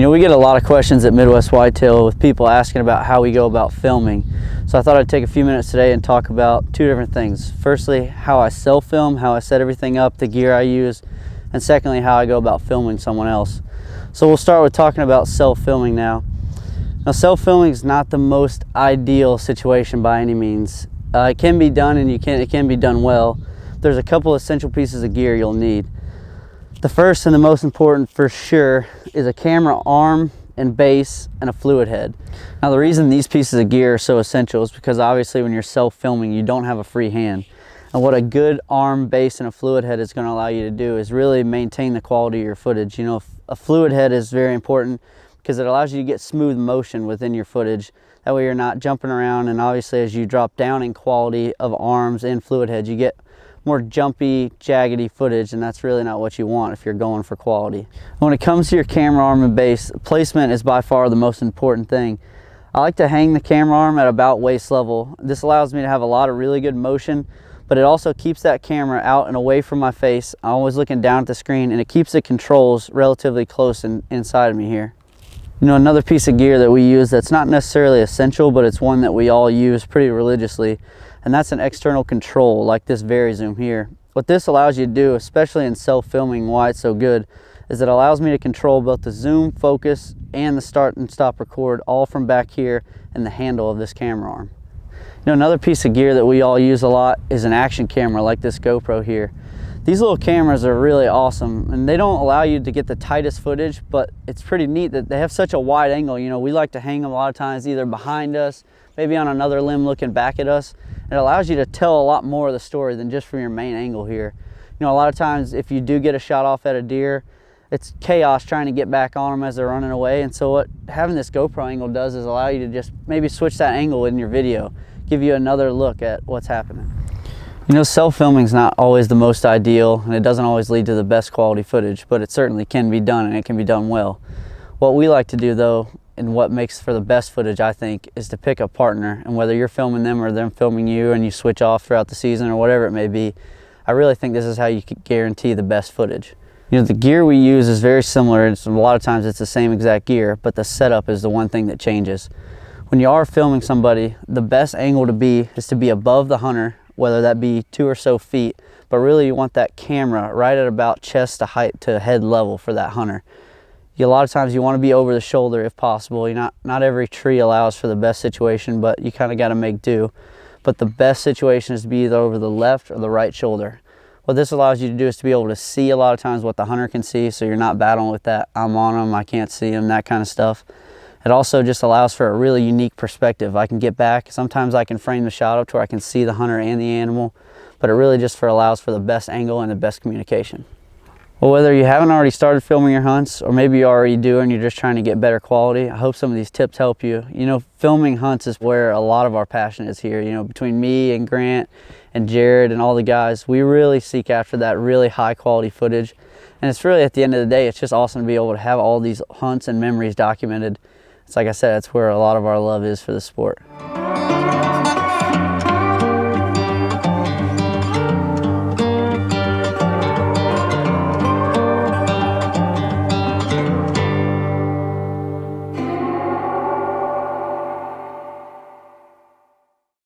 know, we get a lot of questions at Midwest Whitetail with people asking about how we go about filming. So I thought I'd take a few minutes today and talk about two different things. Firstly, how I self-film, how I set everything up, the gear I use, and secondly, how I go about filming someone else. So we'll start with talking about self-filming now. Now, self-filming is not the most ideal situation by any means. It can be done, and it can be done well. There's a couple essential pieces of gear you'll need. The first and the most important for sure is a camera arm and base and a fluid head. Now, the reason these pieces of gear are so essential is because obviously when you're self-filming, you don't have a free hand. And what a good arm, base, and a fluid head is going to allow you to do is really maintain the quality of your footage. You know, a fluid head is very important because it allows you to get smooth motion within your footage. That way you're not jumping around, and obviously as you drop down in quality of arms and fluid heads, you get more jumpy, jaggedy footage, and that's really not what you want if you're going for quality. When it comes to your camera arm and base, placement is by far the most important thing. I like to hang the camera arm at about waist level. This allows me to have a lot of really good motion, but it also keeps that camera out and away from my face. I'm always looking down at the screen, and it keeps the controls relatively close inside of me here. You know, another piece of gear that we use that's not necessarily essential, but it's one that we all use pretty religiously, and that's an external control like this Vari-Zoom here. What this allows you to do, especially in self-filming, why it's so good, is it allows me to control both the zoom, focus, and the start and stop record all from back here in the handle of this camera arm. You know, another piece of gear that we all use a lot is an action camera like this GoPro here. These little cameras are really awesome, and they don't allow you to get the tightest footage, but it's pretty neat that they have such a wide angle. You know, we like to hang them a lot of times either behind us, maybe on another limb looking back at us. It allows you to tell a lot more of the story than just from your main angle here. You know, a lot of times if you do get a shot off at a deer, it's chaos trying to get back on them as they're running away. And so what having this GoPro angle does is allow you to just maybe switch that angle in your video, give you another look at what's happening. You know, self-filming is not always the most ideal, and it doesn't always lead to the best quality footage, but it certainly can be done, and it can be done well. What we like to do though, and what makes for the best footage, I think, is to pick a partner. And whether you're filming them or them filming you, and you switch off throughout the season or whatever it may be, I really think this is how you can guarantee the best footage. You know, the gear we use is very similar. A lot of times it's the same exact gear, but the setup is the one thing that changes. When you are filming somebody, the best angle to be is to be above the hunter, whether that be 2 or so feet, but really you want that camera right at about chest to height to head level for that hunter. A lot of times you want to be over the shoulder if possible. Not every tree allows for the best situation, but you kind of got to make do. But the best situation is to be either over the left or the right shoulder. What this allows you to do is to be able to see a lot of times what the hunter can see, so you're not battling with that I'm on them, I can't see them, that kind of stuff. It also just allows for a really unique perspective. I can get back, sometimes I can frame the shot up to where I can see the hunter and the animal, but it really just allows for the best angle and the best communication. Well, whether you haven't already started filming your hunts, or maybe you already do and you're just trying to get better quality, I hope some of these tips help you. You know, filming hunts is where a lot of our passion is here. You know, between me and Grant and Jared and all the guys, we really seek after that really high quality footage. And it's really, at the end of the day, it's just awesome to be able to have all these hunts and memories documented. It's like I said, that's where a lot of our love is for the sport.